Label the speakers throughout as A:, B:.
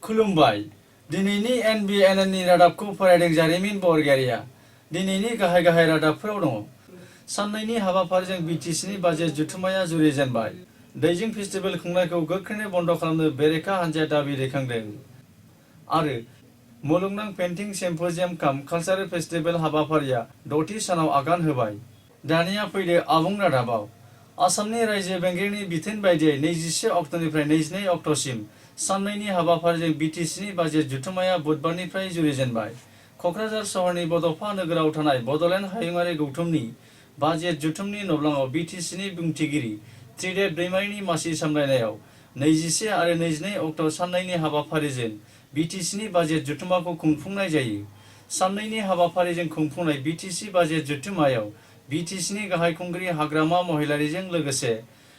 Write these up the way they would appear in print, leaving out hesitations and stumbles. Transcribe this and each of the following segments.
A: खुलुमबाय दिनैनि NBNनि रादाबखौ फरायदों जारिमिन बरगयारिया दिनैनि गाहाय गाहाय रादाबफोराव दङ साननैनि हाबाफारिजों BTCनि बाजेट जुथुमाया जुरिजेनबाय दैजिं फेस्टिभेल खुंनायखौ गोख्रैनो बन्द खालामनो बेरेखा हान्जाया दाबि दैखांदों आरो मुलुगनां पेन्टिं सिम्पोजियाम काम कालचारेल फेस्टिभेल हाबाफारिया 6थि सानाव आगान होबाय दानिया फैदो आबुं रादाबाव आसामनि रायजो बेंगिरिनि बिथोन बायदियै 21 अक्ट'निफ्राय 22 अक्ट'सिम साननैनि हाबाफारिजों BTCनि बाजेट जुथुमाया बुधबारनिफ्राय जुरिजेनबाय क'क्राझार सहरनि बड'फा नोगोराव थानाय बड'लेण्ड हायुङारि गौथुमनि बाजेट जुथुमनि नब्लाङाव BTCनि बुंथिगिरि त्रिदेब दैमारिनि मासि सामलायनायाव 21 आरो 22 अक्ट' साननैनि हाबाफारिजों BTCनि बाजेट जुथुमाखौ खुंफुंनाय जायो साननैनि हाबाफारिजों खुंफुंनाय BTC बाजेट जुथुमायाव BTCनि गाहाय खुंगिरि हाग्रामा महिलारिजों लोगोसे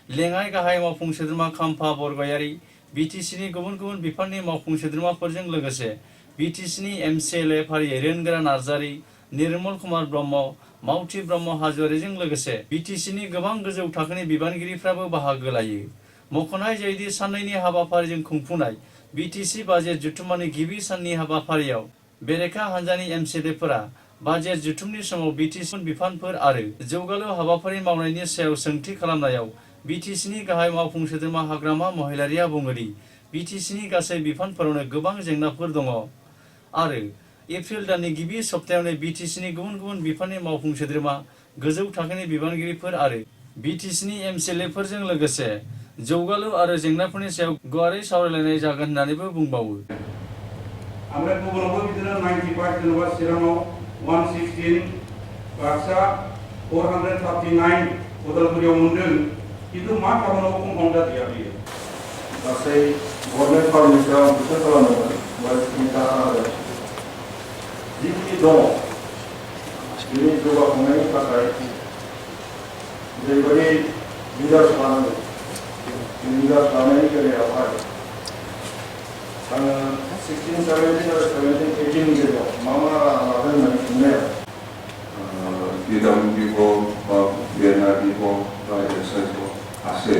A: लेङाइ गाहाय मावफुं सोद्रोमा खाम्फा बरगयारि BTCनि गुबुन गुबुन बिफाननि मावफुं सोद्रोमाफोरजों लोगोसे BTCनि MCLA फारियै रेनगोरा नार्जारि निर्मल कुमार ब्रह्म मावथि ब्रह्म हाज'वारिजों लोगोसे BTCनि गोबां गोजौ थाखोनि बिबानगिरिफ्राबो बाहागो लायो मख'नाय जायोदि साननैनि हाबाफारिजों खुंफुंनाय BTC बाजेट जुथुमानि गिबि साननि हाबाफारियाव बेरेखा हान्जानि MCLAफोरा बाजेट जुथुमनि समाव BTC बिफानफोर आरो जौगालु हाबाफारि मावनायनि सायाव सोंथि खालामनायाव BTCनि गाहाय मावफुं सोद्रोमा हाग्रामा महिलारिया बुङोदि BTCनि गासै बिफानफोरावनो गोबां जेंनाफोर दङ आरो एप्रिल दाननि गिबि सप्तायावनो BTCनि गुबुन गुबुन बिफाननि मावफुं सोद्रोमा गोजौ थाखोनि बिबानगिरिफोर आरो BTCनि MCLAफोरजों लोगोसे जौगालु आरो जेंनाफोरनि सायाव गुवारै सावरायलायनाय जागोन होननानैबो बुंबावो
B: ओमफ्राय गुबुनावबो बिदिनो 95 जेनेबा चिराङाव 116 बाक्सा 439 उदालगुरियाव मोनदों किन्तु मा खामानियाव कम्पाउन्ड जादिया बेयो गासै गभर्नमेन्ट फार्मनिफ्राय बिथोन खालामदोंमोन वाइसनि थाखा आरो जिखिनि दङ बिनि जौगाखांनायनि थाखाय जेरैबायदि रिजार्भ लानांगौ रिजार्भ लानायनि बेलायावहाय आङो 16, 17 आरो 17, 18 नि गेजेराव मा मा राहा लादों होननानै सोंनायाव
C: PWD হোক বা BNRD হোক বা SSI হোক আছে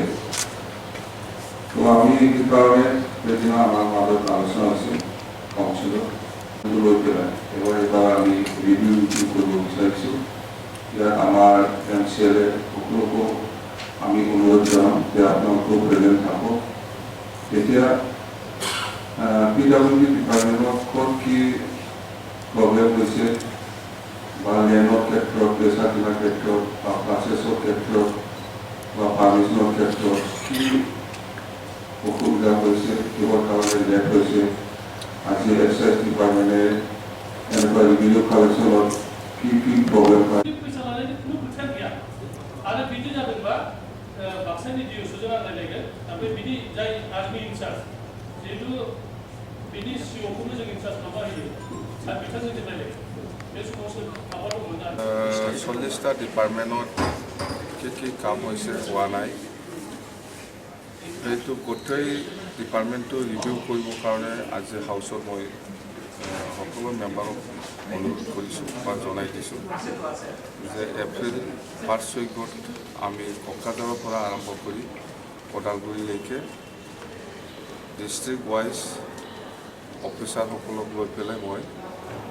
C: তো আমি এই কারণে সেদিন আমার মাদের আলোচনা আছে কাউন্সিল লৈ পেলাই এবার আমি রিভিউ করব বিচারছি ইয়াত আমার MCLA সকলকো আমি অনুরোধ জানাম যে আপোনালোকেও প্ৰেজেণ্ট থাকক তেতিয়া PWD ডিপাৰ্টমেণ্টত ক'ত কি প্ৰব্লেম হৈছে বা লেণ্ডৰ ক্ষেত্ৰত পেছা কিনাৰ ক্ষেত্ৰত বা প্ৰচেছৰ ক্ষেত্ৰত বা পাৰ্মিশ্যনৰ ক্ষেত্ৰত কি অসুবিধা হৈছে কিহৰ কাৰণে লেট হৈছে আজি এক্সাইজ ডিপাৰ্টমেণ্টে এনেকুৱা ৰিভিনিউ কালেকশ্যনত কি কি প্ৰব্লেম পায়
D: आरो बिदि जादोंबा बाक्सानि DO जों रायलायगोन ओमफ्राय बिदि जाय आर्मि इनचार्ज जिहेतु बिनि सिअ'खौनो जों इनचार्ज माबा होयो सार बिथांजों जों रायलायगोन बे समाव माबा दंमोन आरो
E: 40টা ডিপাৰ্টমেণ্টত কি কাম হৈছে হোৱা নাই এইটো গোটেই ডিপাৰ্টমেণ্টটো ৰিভিউ কৰিবৰ কাৰণে আজি হাউচত মই সকলো মেম্বাৰক অনুৰোধ কৰিছোঁ বা জনাই দিছোঁ যে এপ্ৰিল 5 উইকত আমি কক্ৰাঝাৰৰ পৰা আৰম্ভ কৰি ওদালগুৰিলৈকে ডিষ্ট্ৰিক্ট ৱাইজ অফিচাৰসকলক লৈ পেলাই মই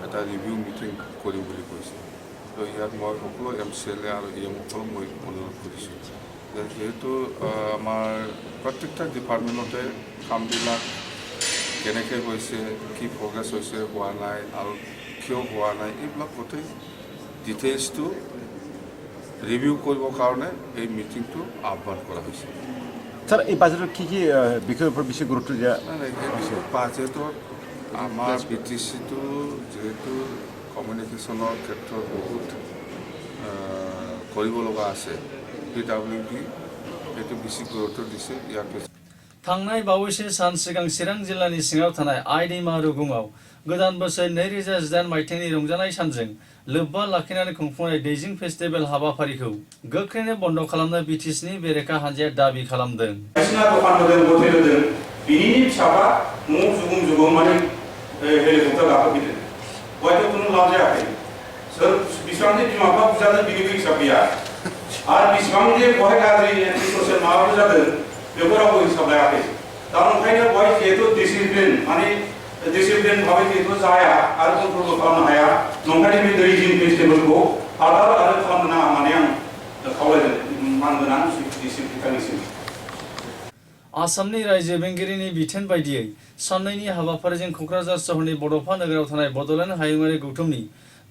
E: এটা ৰিভিউ মিটিং কৰিম বুলি কৈছোঁ তো ইয়াত মই সকলো MCLA আৰু EMসকলক মই অনুৰোধ কৰিছোঁ যেহেতু আমাৰ প্ৰত্যেকটা ডিপাৰ্টমেণ্টতে কামবিলাক কেনেকৈ হৈছে কি প্ৰগ্ৰেছ হৈছে হোৱা নাই আৰু কিয় হোৱা নাই এইবিলাক গোটেই ডিটেইলছটো ৰিভিউ কৰিবৰ কাৰণে এই মিটিংটো আহ্বান কৰা হৈছে
F: স্যার এই বাজেটত কি কি বিষয়ৰ ওপৰত বেছি গুৰুত্ব দিয়া
E: বাজেটত আমাৰ BTCটো যেহেতু কমিউনিকেশ্যনৰ ক্ষেত্ৰত বহুত কৰিব লগা আছে PWD এইটো বেছি গুৰুত্ব দিছে ইয়াৰ পিছত
A: थांनाय बावैसो सान सिगां चिरां जिल्लानि सिङाव थानाय आइ दैमा रुगुङाव गोदान बोसोर 2018 मायथाइनि रंजानाय सानजों लोब्बा लाखिनानै खुंफुंनाय दैजिं फेस्टिभेल हाबाफारिखौ गोख्रैनो बन्द खालामनो BTCनि बेरेखा हान्जाया दाबि खालामदों
B: बायदिसिना दखान होदों हटेल होदों बिनि फिसाबा न' जुगुम जुगुम माने हेलिकप्टार गाखोफैदों हयथ' खुनु लाब जायाखै सोर बेसेबांनि बिमा बिफा बुजादों बिनिबो हिसाब गैया आरो बेसेबां जे बहाय गाज्रि एन्टि ससियेल माबाफोर जादों बेफोरावबो हिसाब लायाखै दा ओंखायनो बहाय जिहेतु डिसिप्लिन माने डिसिप्लिन भाबै जिहेतु जाया आरो कन्ट्रल खालामनो हाया नंखायनो बे दैजिं फेस्टिभेलखौ हादार आरो खालामनो नाङा होननानै आं खावलायदों मानगोनां डिसिप्लिन बिथांनिसिम।
A: आसामनि रायजो बेंगिरिनि बिथोन बायदियै साननैनि हाबाफारिजों क'क्राझार सोहोरनि बड'फा नोगोराव थानाय बड'लेण्ड हायुङारि गौथुमनि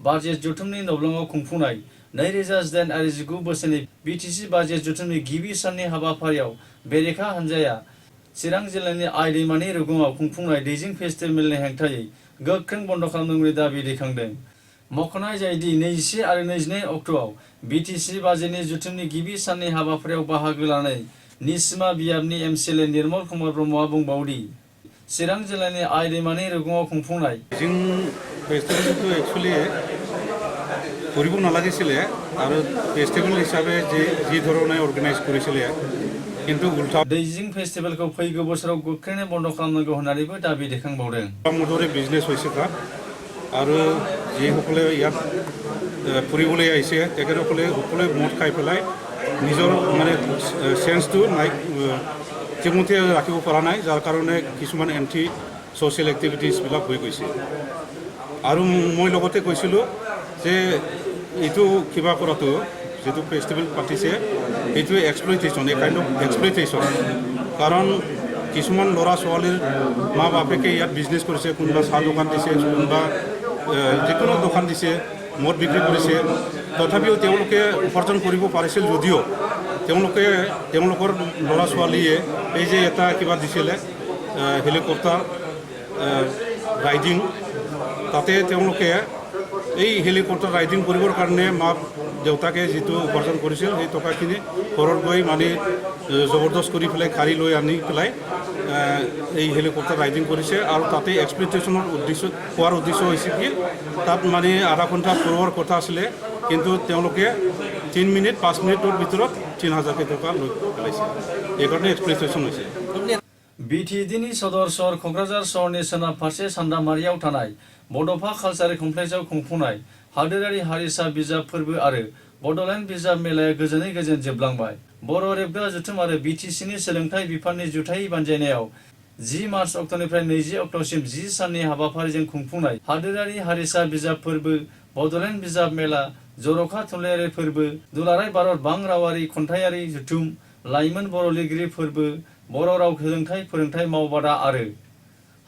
A: बाजेट जथुमनि नब्लाङाव खुंफुंनाय 2018 आरो 19 बोसोरनि बिटिसि बाजेट जथुमनि गिबि साननि हाबाफारियाव बेरेखा हान्जाया चिरां जिल्लानि आइ दैमानि रुगुङाव खुंफुंनाय दैजिं फेस्टिभेलनि हेंथायै गोख्रों बन्द' खालामनांगौनि दाबि दैखांदों। मख'नाय जायोदि 21 आरो 22 अक्ट'आव बिटिसि बाजेटनि जथुमनि गिबि साननि हाबाफारियाव बाहागो लानानै निसिमा बियाबनि एमसिएलए निर्मल कुमार ब्रह्मआ बुंबावदि चिरां जिल्लानि आइ दैमानि रुगुङाव खुंफुंनाय
G: दैजिं फेस्टिभেলটো একচুৱেলি কৰিব নালাগিছিলে আৰু ফেষ্টিভেল হিচাপে যি ধৰণে অৰ্গেনাইজ কৰিছিলে কিন্তু উল্টা
A: दैजिं फेस्टिभेलखौ फैगौ बोसोराव गोख्रैनो बन्द' खालामनांगौ होननानैबो दाबि दैखांबावदों।
G: মদৰে বিজনেছ হৈছে তাত আৰু যিসকলে ইয়াত ফুৰিবলৈ আহিছে তেখেতসকলে সকলোৱে মদ খাই পেলাই নিজৰ মানে চেন্সটো নাই ঠিকমতে ৰাখিব পৰা নাই যাৰ কাৰণে কিছুমান এণ্টি ছ'চিয়েল এক্টিভিটিছবিলাক হৈ গৈছে। আৰু মই লগতে কৈছিলোঁ যে এইটো কিবা কৰাটো যিটো ফেষ্টিভেল পাতিছে এইটো এক্সপ্লইটেশ্যন এই কাইণ্ড অফ এক্সপ্লইটেশ্যন কাৰণ কিছুমান ল'ৰা ছোৱালীৰ মা বাপেকে ইয়াত বিজনেছ কৰিছে কোনোবা চাহ দোকান দিছে কোনোবা যিকোনো দোকান দিছে মদ বিক্ৰী কৰিছে তথাপিও তেওঁলোকে উপাৰ্জন কৰিব পাৰিছিল যদিও তেওঁলোকৰ ল'ৰা ছোৱালীয়ে এই যে এটা কিবা দিছিলে হেলিকপ্টাৰ ৰাইডিং তাতে তেওঁলোকে এই হেলিকপ্টাৰ ৰাইডিং কৰিবৰ কাৰণে মাক দেউতাকে যিটো উপাৰ্জন কৰিছিল সেই টকাখিনি ঘৰত গৈ মানে জবৰদস্ত কৰি পেলাই গাড়ী লৈ আনি পেলাই এই হেলিকপ্টাৰ ৰাইডিং কৰিছে আৰু তাতে এক্সপ্লইটেশ্যনৰ উদ্দেশ্য হোৱাৰ উদ্দেশ্য হৈছে কি তাত মানে আধা ঘণ্টা ফুৰোৱাৰ কথা আছিলে কিন্তু তেওঁলোকে 3 মিনিট 5 মিনিটৰ ভিতৰত 3000 টকা লৈ পেলাইছে এইকাৰণে এক্সপ্লইটেশ্যন হৈছে।
A: बिटिएडिनि सदर सहर क'क्राझार सहरनि सोनाब फारसे सान्दामारियाव थानाय बड'फा कालचारेल कमप्लेक्सआव खुंफुंनाय हादोरारि हारिसा बिजाब फोरबो आरो बड'लेण्ड बिजाब मेलाया गोजोनै गोजोन जोबलांबाय। बर' रेबग्रा जथुम आरो बिटिसिनि सोलोंथाइ बिफाननि जुथाइ बानजायनायाव 10 मार्च अक्ट'निफ्राय 20 अक्ट'सिम 10 साननि हाबाफारिजों खुंफुंनाय हादोरारि हारिसा बिजाब फोरबो बड'लेण्ड बिजाब मेला जर'खा थुनलाइयारि फोरबो दुलाराय भारत बां रावारि खन्थाइयारि जथुम लाइमोन बर' लिरगिरि फोरबो बर' राव सोलोंथाइ फोरोंथाइ मावबादा आरो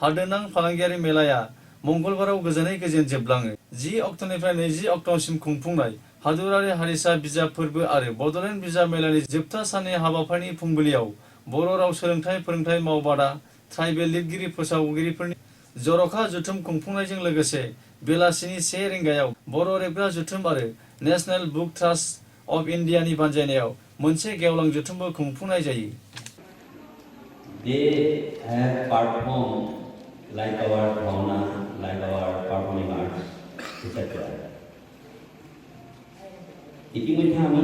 A: हादोरनां फालांगियारि मेलाया मंगलबाराव गोजोनै गोजोन जोबलाङो। 10 अक्ट'निफ्राय 20 अक्ट'सिम खुंफुंनाय हादोरारि हारिसा बिजाब फोरबो आरो बड'लेण्ड बिजाब मेलानि जोबथा साननि हाबाफारिनि फुंबिलियाव बर' राव सोलोंथाइ फोरोंथाइ मावबादा ट्राइबेल लिरगिरि फोसावगिरिफोरनि जर'खा जथुम खुंफुंनायजों लोगोसे बेलासिनि 1 रिंगायाव बर' रेबग्रा जथुम आरो नेशनेल बुक ट्रास्ट अफ इन्डियानि बानजायनायाव मोनसे गेवलां जथुमबो खुंफुंनाय जायो।
H: They have performed like our fauna, like our performing arts, etc. ইতিমধ্যে আমি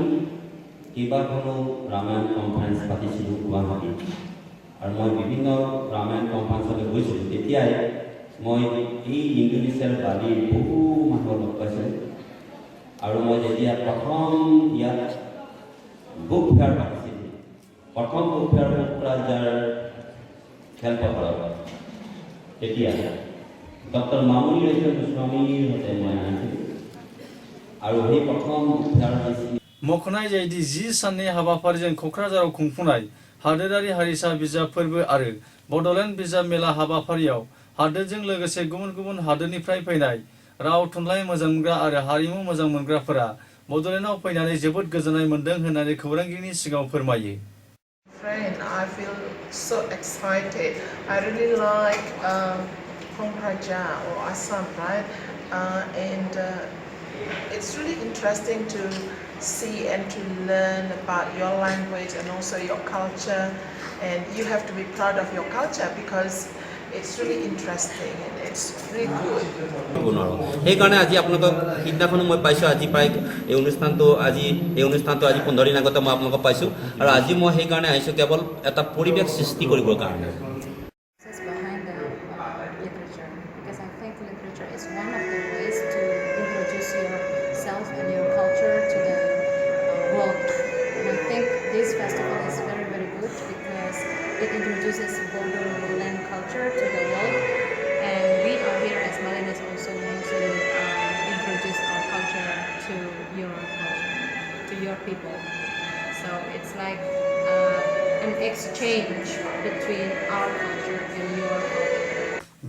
H: কেইবাখনো ৰামায়ণ কনফাৰেন্স পাতিছিলোঁ গুৱাহাটীত আৰু মই বিভিন্ন ৰামায়ণ কনফাৰেন্সলৈ গৈছিলোঁ তেতিয়াই মই এই ইণ্ডোনেছিয়াৰ বালিৰ বহু মানুহ লগ পাইছিলোঁ আৰু মই যেতিয়া প্ৰথম ইয়াত বুক ফেয়াৰ পাতিছিলোঁ প্ৰথম বুক ফেয়াৰ কোকৰাঝাৰ খেলপথাৰত তেতিয়া ডক্টৰ মামুনি ৰঞ্জন গোস্বামীৰ সৈতে মই আহিছিলোঁ আৰু সেই প্ৰথম বুক ফেয়াৰ হৈছিল।
A: मख'नाय जायोदि 10 साननि हाबाफारिजों क'क्राझाराव खुंफुंनाय हादोरारि हारिसा बिजाब फोरबो आरो बड'लेण्ड बिजाब मेला हाबाफारियाव हादोरजों लोगोसे गुबुन गुबुन हादोरनिफ्राय फैनाय राव थुनलाइ मोजां मोनग्रा आरो हारिमु मोजां मोनग्राफोरा बड'लेण्डआव फैनानै जोबोद गोजोननाय मोन्दों होननानै खौरांगिरिनि सिगाङाव फोरमायो।
I: I feel so excited. I really like Kongkraja or Assam, right? It's really interesting to see and to learn about your language and also your culture. And you have to be proud of your culture because it's really interesting and it's really good.
H: সেইকাৰণে আজি আপোনালোকক সিদিনাখনো মই পাইছোঁ আজি প্ৰায় এই অনুষ্ঠানটো আজি 15 দিন আগতে মই আপোনালোকক পাইছোঁ আৰু আজি মই সেইকাৰণে আহিছোঁ কেৱল এটা পৰিৱেশ সৃষ্টি কৰিবৰ কাৰণে।
J: Behind the literature, because I think literature is one of the ways to introduce yourself and your culture to the world. And I think this festival is very, very good because it introduces borderland culture to the world, and we are here as Balinese also want to introduce our culture to your culture, to your people. So it's like an exchange between our culture and your culture.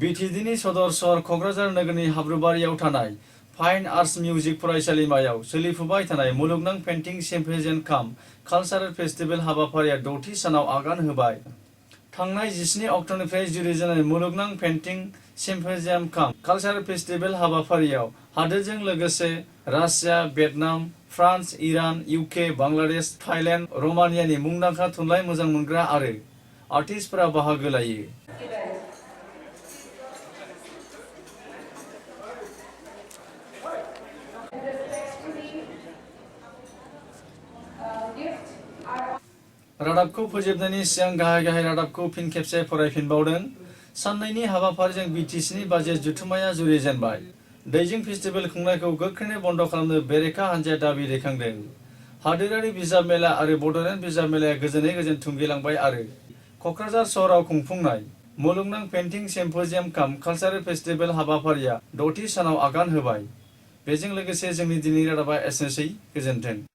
A: बिटिदिनि सदर सहर क'क्राझार नोगोरनि हाब्रुबारियाव थानाय fine arts music फरायसालिमायाव सोलिफुबाय थानाय मुलुगनां painting सिम्पोजियाम काम cultural festival हाबाफारिया 6थि सानाव आगान होबाय। थांनाय 17 अक्ट'निफ्राय जुरिजेननाय मुलुगनां पेन्टिं सिम्पोजियाम काम कालचारेल फेस्टिभेल हाबाफारियाव हादोरजों लोगोसे Russia, Vietnam, France, Iran, UK, Bangladesh, Thailand, र'मानियानि मुंदांखा थुनलाइ मोजां मोनग्रा आरो आर्टिस्टफोरा बाहागो लायो। रादाबखौ फोजोबनायनि सिगां गाहाय रादाबखौ फिन खेबसे फरायफिनबावदों। साननैनि हाबाफारिजों बिटिसिनि बाजेट जथुम्माया जुरिजेनबाय। दैजिं फेस्टिभेल खुंनायखौ गोख्रैनो बन्द' खालामनो बेरेखा हान्जाया दाबि दैखांदों। हादोरारि बिजाब मेला आरो बड'लेण्ड बिजाब मेलाया गोजोनै गोजोन थुंगेलांबाय आरो क'क्राझार सहराव खुंफुंनाय मुलुगनां पेन्टिं सिम्पोजियाम काम कालचारेल फेस्टिभेल हाबाफारिया 6थि सानाव आगान होबाय। बेजों लोगोसे जोंनि दिनैनि रादाबा एसेनोसै। गोजोन्थों।